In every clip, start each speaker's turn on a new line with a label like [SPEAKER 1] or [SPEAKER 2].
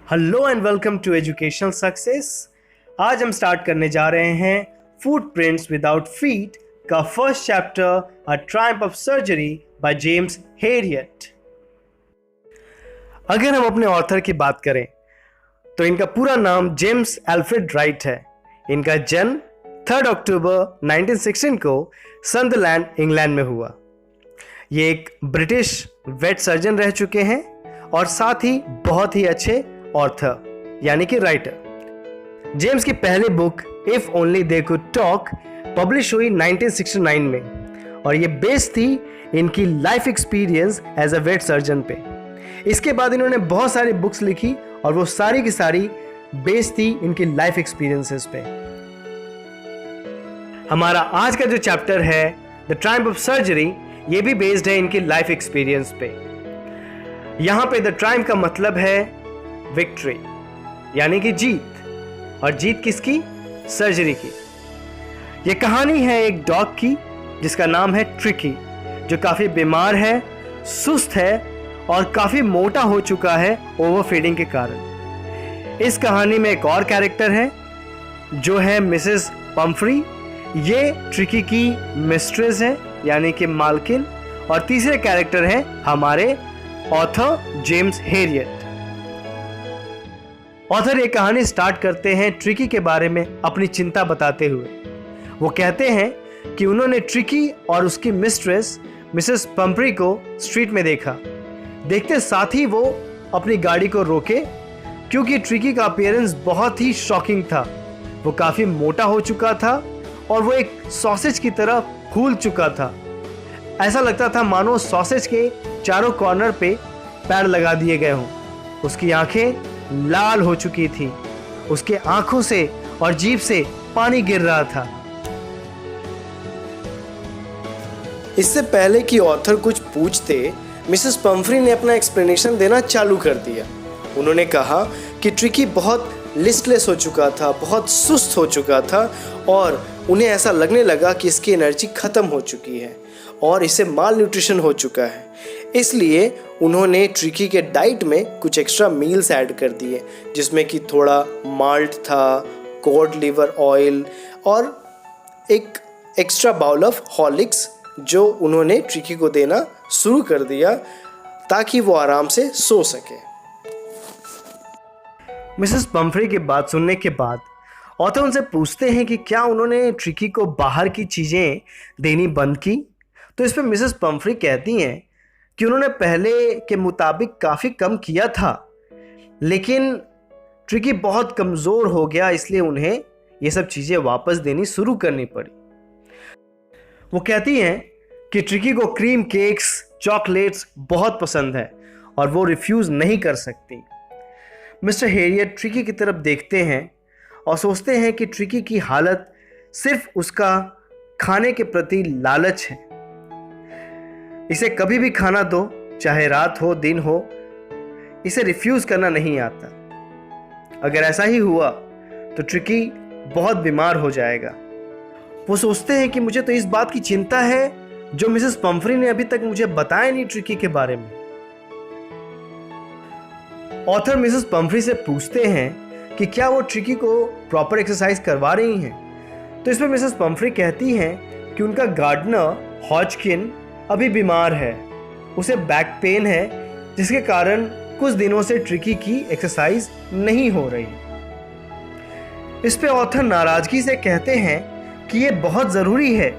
[SPEAKER 1] Hello and welcome to educational success. आज हम start करने जा रहे हैं फुटप्रिंट्स विदाउट फीट का first chapter a triumph of surgery by James Herriot. अगर हम अपने ऑथर की बात करें तो इनका पूरा नाम जेम्स एल्फ्रेड राइट है। इनका जन्म 3 अक्टूबर 1916 को संदरलैंड इंग्लैंड में हुआ। ये एक ब्रिटिश वेट सर्जन रह चुके हैं और साथ ही बहुत ही अच्छे ऑथर यानी कि राइटर। जेम्स की पहली book if only they could talk publish हुई 1969 में और ये बेस्ड थी इनकी life experience as a vet surgeon पे। इसके बाद इन्होंने बहुत सारी बुक्स लिखी और वो सारी की सारी बेस्ड थी इनकी लाइफ एक्सपीरियंसेस पे। हमारा आज का जो चैप्टर है द ट्रायम्फ ऑफ सर्जरी, ये भी बेस्ड है इनकी लाइफ एक्सपीरियंस पे। यहां पे द ट्रायम्फ का मतलब है विक्ट्री यानी कि जीत, और जीत किसकी? सर्जरी की। यह कहानी है एक डॉग की जिसका नाम है ट्रिकी, जो काफी बीमार है, सुस्त है और काफी मोटा हो चुका है ओवरफीडिंग के कारण। इस कहानी में एक और कैरेक्टर है जो है मिसेस पम्फ्री। ये ट्रिकी की मिस्ट्रेस है यानी कि मालकिन। और तीसरे कैरेक्टर हैं हमारे ऑथर जेम्स हेरियट। ऑथर ये कहानी स्टार्ट करते हैं ट्रिकी के बारे में अपनी चिंता बताते हुए। वो कहते हैं कि उन्होंने ट्रिकी और उसकी मिस्ट्रेस मिसेस पम्फ्री को स्ट्रीट में देखा। देखते साथ ही वो अपनी गाड़ी को रोके क्योंकि ट्रिकी का अपीयरेंस बहुत ही शॉकिंग था। वो काफ़ी मोटा हो चुका था और वो एक सॉसेज की तरह फूल चुका था। ऐसा लगता था मानो सॉसेज के चारों कॉर्नर पे पैर लगा दिए गए हों। उसकी आंखें लाल हो चुकी थी, उसके आंखों से और जीभ से पानी गिर रहा था।
[SPEAKER 2] इससे पहले कि ऑथर कुछ पूछते, मिसेस पम्फ्री ने अपना एक्सप्लेनेशन देना चालू कर दिया। उन्होंने कहा कि ट्रिकी बहुत लिस्टलेस हो चुका था, बहुत सुस्त हो चुका था और उन्हें ऐसा लगने लगा कि इसकी एनर्जी खत्म हो चुकी है और इसे माल न्यूट्रिशन हो चुका है। इसलिए उन्होंने ट्रिकी के डाइट में कुछ एक्स्ट्रा मील्स ऐड कर दिए, जिसमें कि थोड़ा माल्ट था, कोड लिवर ऑयल और एक एक्स्ट्रा बाउल ऑफ हॉर्लिक्स, जो उन्होंने ट्रिकी को देना शुरू कर दिया ताकि वो आराम से सो सके।
[SPEAKER 1] मिसेस पम्फ्री की बात सुनने के बाद ऑथर उनसे पूछते हैं कि क्या उन्होंने ट्रिकी को बाहर की चीज़ें देनी बंद की। तो इस पर मिसेस पम्फ्री कहती हैं कि उन्होंने पहले के मुताबिक काफ़ी कम किया था, लेकिन ट्रिकी बहुत कमज़ोर हो गया, इसलिए उन्हें ये सब चीज़ें वापस देनी शुरू करनी पड़ी। वो कहती हैं कि ट्रिकी को क्रीम केक्स, चॉकलेट्स बहुत पसंद है और वो रिफ्यूज़ नहीं कर सकती। मिस्टर हेरियट ट्रिकी की तरफ देखते हैं और सोचते हैं कि ट्रिकी की हालत सिर्फ उसका खाने के प्रति लालच है। इसे कभी भी खाना दो, चाहे रात हो दिन हो, इसे रिफ्यूज करना नहीं आता। अगर ऐसा ही हुआ तो ट्रिकी बहुत बीमार हो जाएगा। वो सोचते हैं कि मुझे तो इस बात की चिंता है जो मिसेस पम्फ्री ने अभी तक मुझे बताया नहीं ट्रिकी के बारे में। ऑथर मिसेस पम्फ्री से पूछते हैं कि क्या वो ट्रिकी को प्रॉपर एक्सरसाइज करवा रही हैं। तो इस पर मिसेस पम्फ्री कहती हैं कि उनका गार्डनर हॉजकिन अभी बीमार है, उसे बैक पेन है, जिसके कारण कुछ दिनों से ट्रिकी की एक्सरसाइज नहीं हो रही। इस पे ऑथर नाराजगी से कहते हैं कि ये बहुत ज़रूरी है।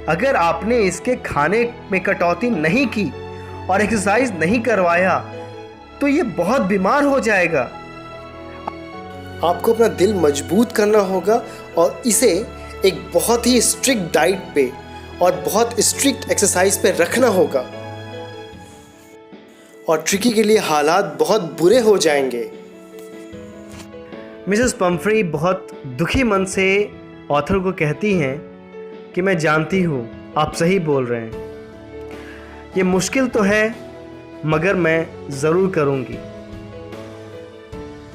[SPEAKER 1] अगर आपने इसके खाने में कटौती नहीं की और एक्सरसाइज नहीं करवाया तो ये बहुत बीमार हो जाएगा।
[SPEAKER 2] आपको अपना दिल मजबूत करना होगा और इसे एक बहुत ही स्ट्रिक्ट डाइट पे और बहुत स्ट्रिक्ट एक्सरसाइज पे रखना होगा और ट्रिकी के लिए हालात बहुत बुरे हो जाएंगे।
[SPEAKER 1] मिसेस पम्फ्री बहुत दुखी मन से ऑथर को कहती हैं कि मैं जानती हूँ आप सही बोल रहे हैं, ये मुश्किल तो है मगर मैं ज़रूर करूँगी।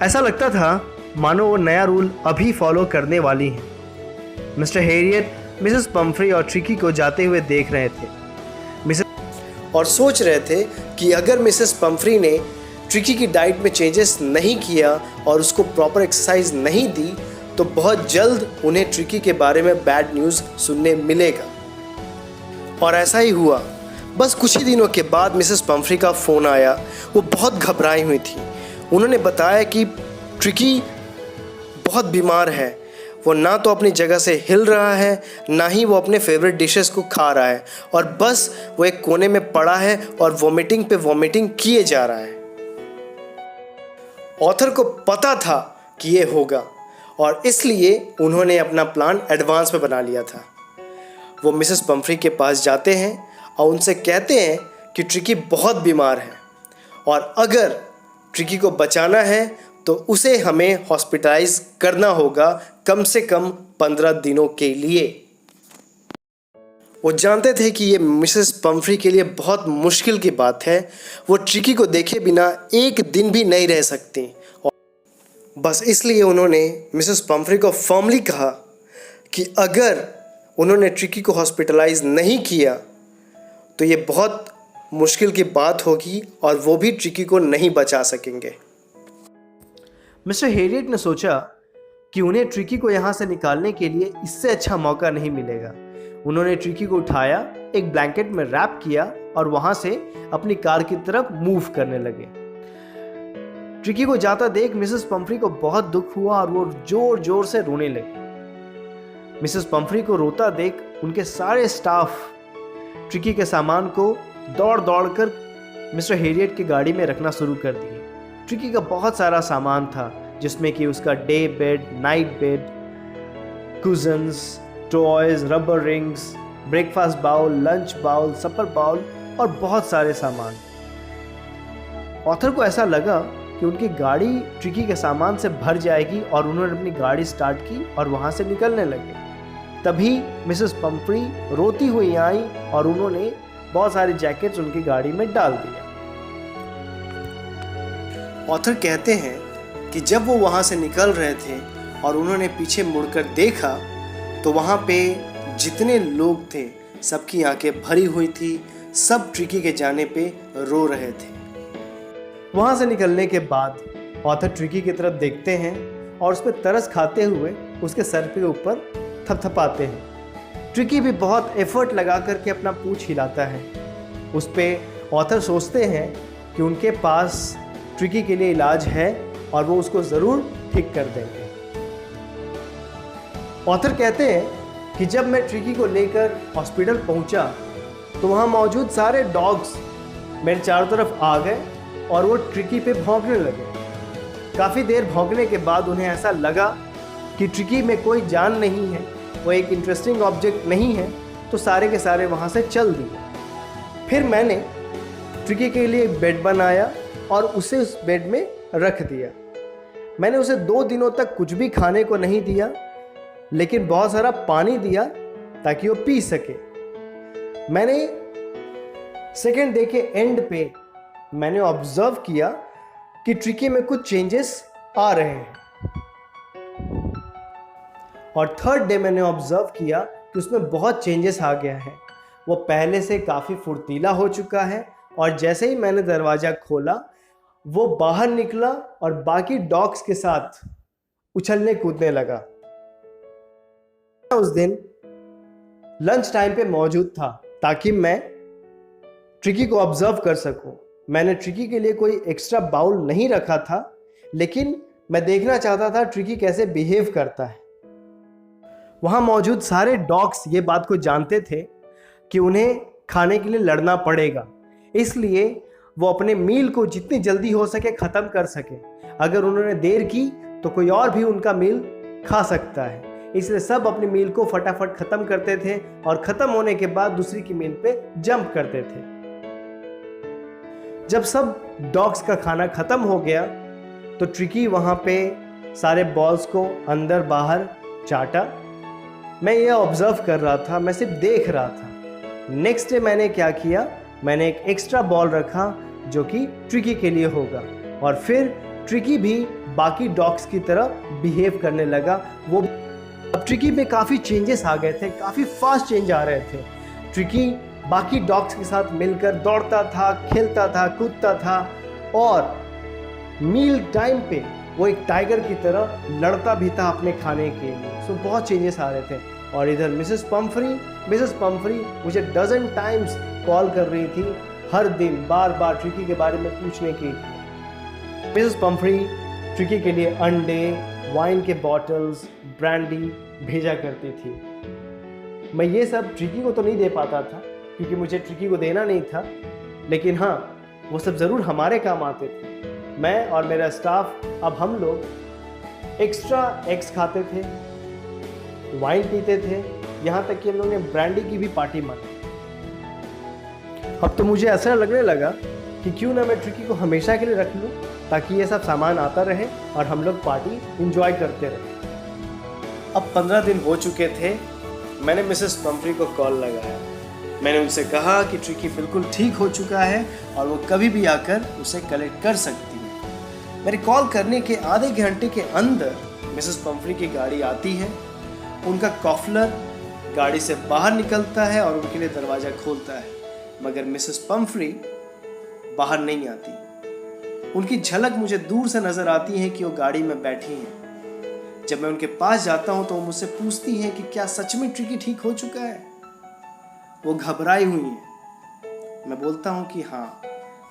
[SPEAKER 1] ऐसा लगता था मानो वो नया रूल अभी फॉलो करने वाली हैं। मिस्टर हेरियट मिसेस पम्फ्री और ट्रिकी को जाते हुए देख रहे थे
[SPEAKER 2] और सोच रहे थे कि अगर मिसेस पम्फ्री ने ट्रिकी की डाइट में चेंजेस नहीं किया और उसको प्रॉपर एक्सरसाइज नहीं दी तो बहुत जल्द उन्हें ट्रिकी के बारे में बैड न्यूज़ सुनने मिलेगा। और ऐसा ही हुआ। बस कुछ ही दिनों के बाद मिसेस पंफ्री का फ़ोन आया। वो बहुत घबराई हुई थी। उन्होंने बताया कि ट्रिकी बहुत बीमार है। वो ना तो अपनी जगह से हिल रहा है, ना ही वो अपने फेवरेट डिशेस को खा रहा है, और बस वो एक कोने में पड़ा है और वॉमिटिंग पे वॉमिटिंग किए जा रहा है। ऑथर को पता था कि ये होगा और इसलिए उन्होंने अपना प्लान एडवांस में बना लिया था। वो मिसेस पंफ्री के पास जाते हैं और उनसे कहते हैं कि ट्रिकी बहुत बीमार है और अगर ट्रिकी को बचाना है तो उसे हमें हॉस्पिटलाइज करना होगा कम से कम 15 दिनों के लिए। वो जानते थे कि ये मिसेस पंफ्री के लिए बहुत मुश्किल की बात है। वो ट्रिकी को देखे बिना एक दिन भी नहीं रह सकती और बस इसलिए उन्होंने मिसेस पंफ्री को फर्मली कहा कि अगर उन्होंने ट्रिकी को हॉस्पिटलाइज नहीं किया तो ये बहुत मुश्किल की बात होगी और वो भी ट्रिकी को नहीं बचा सकेंगे।
[SPEAKER 1] मिस्टर हेरियट ने सोचा कि उन्हें ट्रिकी को यहाँ से निकालने के लिए इससे अच्छा मौका नहीं मिलेगा। उन्होंने ट्रिकी को उठाया, एक ब्लैंकेट में रैप किया और वहाँ से अपनी कार की तरफ मूव करने लगे। ट्रिकी को जाता देख मिसेस पंफ्री को बहुत दुख हुआ और वो जोर जोर से रोने लगी। मिसेस पंफ्री को रोता देख उनके सारे स्टाफ ट्रिकी के सामान को दौड़ दौड़ कर मिस्टर हेरियट की गाड़ी में रखना शुरू कर दिए। ट्रिकी का बहुत सारा सामान था जिसमें कि उसका day bed, night bed, cushions, toys, rubber rings, breakfast bowl, lunch bowl, supper bowl और बहुत सारे सामान। ऑथर को ऐसा लगा कि उनकी गाड़ी ट्रिकी के सामान से भर जाएगी और उन्होंने अपनी गाड़ी स्टार्ट की और वहाँ से निकलने लगे। तभी मिसेस पंफ्री रोती हुई आई और उन्होंने बहुत सारे जैकेट्स उनकी गाड़ी में डाल दिए।
[SPEAKER 2] ऑथर कहते हैं कि जब वो वहाँ से निकल रहे थे और उन्होंने पीछे मुड़कर देखा तो वहाँ पे जितने लोग थे सबकी आंखें भरी हुई थी। सब ट्रिकी के जाने पे रो रहे थे।
[SPEAKER 1] वहाँ से निकलने के बाद ऑथर ट्रिकी की तरफ देखते हैं और उस पर तरस खाते हुए उसके सर के ऊपर थपथपाते हैं। ट्रिकी भी बहुत एफर्ट लगा करके अपना पूंछ हिलाता है। उस पर ऑथर सोचते हैं कि उनके पास ट्रिकी के लिए इलाज है और वो उसको ज़रूर ठीक कर देंगे। ऑथर कहते हैं कि जब मैं ट्रिकी को लेकर हॉस्पिटल पहुंचा तो वहाँ मौजूद सारे डॉग्स मेरे चारों तरफ आ गए और वो ट्रिकी पे भौंकने लगे। काफ़ी देर भौंकने के बाद उन्हें ऐसा लगा कि ट्रिकी में कोई जान नहीं है, वो एक इंटरेस्टिंग ऑब्जेक्ट नहीं है, तो सारे के सारे वहाँ से चल दिए। फिर मैंने ट्रिकी के लिए एक बेड बनाया और उसे उस बेड में रख दिया। मैंने उसे 2 दिनों तक कुछ भी खाने को नहीं दिया, लेकिन बहुत सारा पानी दिया ताकि वो पी सके। मैंने सेकेंड डे के एंड पे मैंने ऑब्जर्व किया कि ट्रिकी में कुछ चेंजेस आ रहे हैं और थर्ड डे मैंने ऑब्जर्व किया कि उसमें बहुत चेंजेस आ गया है। वो पहले से काफ़ी फुर्तीला हो चुका है और जैसे ही मैंने दरवाज़ा खोला वो बाहर निकला और बाकी डॉग्स के साथ उछलने कूदने लगा। उस दिन लंच टाइम पे मौजूद था ताकि मैं ट्रिकी को ऑब्जर्व कर सकूं। मैंने ट्रिकी के लिए कोई एक्स्ट्रा बाउल नहीं रखा था, लेकिन मैं देखना चाहता था ट्रिकी कैसे बिहेव करता है। वहाँ मौजूद सारे डॉग्स ये बात को जानते थे कि उन्हें खाने के लिए लड़ना पड़ेगा, इसलिए वो अपने मील को जितनी जल्दी हो सके ख़त्म कर सके। अगर उन्होंने देर की तो कोई और भी उनका मील खा सकता है, इसलिए सब अपनी मील को फटाफट ख़त्म करते थे और ख़त्म होने के बाद दूसरी की मील पे जंप करते थे। जब सब डॉग्स का खाना ख़त्म हो गया तो ट्रिकी वहाँ पे सारे बॉल्स को अंदर बाहर चाटा। मैं ये ऑब्जर्व कर रहा था, मैं सिर्फ देख रहा था। नेक्स्ट डे मैंने क्या किया, मैंने एक एक्स्ट्रा बॉल रखा जो कि ट्रिकी के लिए होगा और फिर ट्रिकी भी बाकी डॉग्स की तरह बिहेव करने लगा। वो अब ट्रिकी में काफ़ी चेंजेस आ गए थे, काफ़ी फास्ट चेंज आ रहे थे। ट्रिकी बाकी डॉग्स के साथ मिलकर दौड़ता था, खेलता था, कूदता था और मील टाइम पे वो एक टाइगर की तरह लड़ता भी था अपने खाने के लिए। सो बहुत चेंजेस आ रहे थे। और इधर मिसेस पंफ्री मुझे डजन टाइम्स कॉल कर रही थी, हर दिन बार बार ट्रिकी के बारे में पूछने के लिए। मिसेस पंफ्री ट्रिकी के लिए अंडे, वाइन के बॉटल्स, ब्रांडी भेजा करती थी। मैं ये सब ट्रिकी को तो नहीं दे पाता था क्योंकि मुझे ट्रिकी को देना नहीं था, लेकिन हाँ, वो सब ज़रूर हमारे काम आते थे। मैं और मेरा स्टाफ, अब हम लोग एक्स्ट्रा एग्स खाते थे, वाइन पीते थे, यहाँ तक कि हम लोगों ने ब्रांडी की भी पार्टी मानी। अब तो मुझे ऐसा लगने लगा कि क्यों ना मैं ट्रिकी को हमेशा के लिए रख लूँ, ताकि ये सब सामान आता रहे और हम लोग पार्टी इंजॉय करते रहे।
[SPEAKER 2] अब 15 दिन हो चुके थे। मैंने मिसेस पंफ्री को कॉल लगाया। मैंने उनसे कहा कि ट्रिकी बिल्कुल ठीक हो चुका है और वो कभी भी आकर उसे कलेक्ट कर सकती है। मेरे कॉल करने के आधे घंटे के अंदर मिसेस पंफ्री की गाड़ी आती है। उनका कॉफलर गाड़ी से बाहर निकलता है और उनके लिए दरवाज़ा खोलता है, मगर मिसेस पंफ्री बाहर नहीं आती। उनकी झलक मुझे दूर से नज़र आती है कि वो गाड़ी में बैठी हैं। जब मैं उनके पास जाता हूं तो वो मुझसे पूछती हैं कि क्या सच में ट्रिकी ठीक हो चुका है। वो घबराई हुई हैं। मैं बोलता हूं कि हाँ,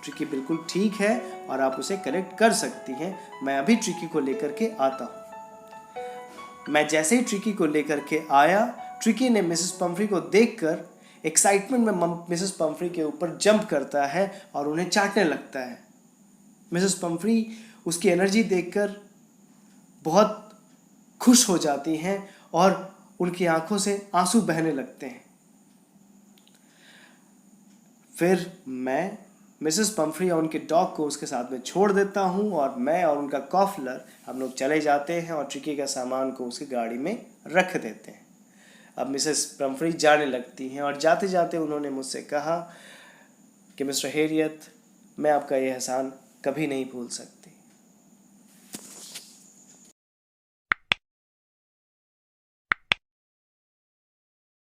[SPEAKER 2] ट्रिकी बिल्कुल ठीक है और आप उसे कलेक्ट कर सकती हैं। मैं अभी ट्रिकी को लेकर के आता हूं। मैं जैसे ही ट्रिकी को लेकर के आया, ट्रिकी ने मिसेस पंफ्री को देखकर एक्साइटमेंट में मिसेस पंफ्री के ऊपर जंप करता है और उन्हें चाटने लगता है। मिसेस पंफ्री उसकी एनर्जी देखकर बहुत खुश हो जाती हैं और उनकी आंखों से आंसू बहने लगते हैं। फिर मैं मिसेस पंफ्री और उनके डॉग को उसके साथ में छोड़ देता हूं और मैं और उनका कॉफलर हम लोग चले जाते हैं और ट्रिकी का सामान को उसकी गाड़ी में रख देते हैं। अब मिसेस पंफ्री जाने लगती हैं और जाते जाते उन्होंने मुझसे कहा कि मिस्टर हैरियत, मैं आपका ये एहसान कभी नहीं भूल सकता।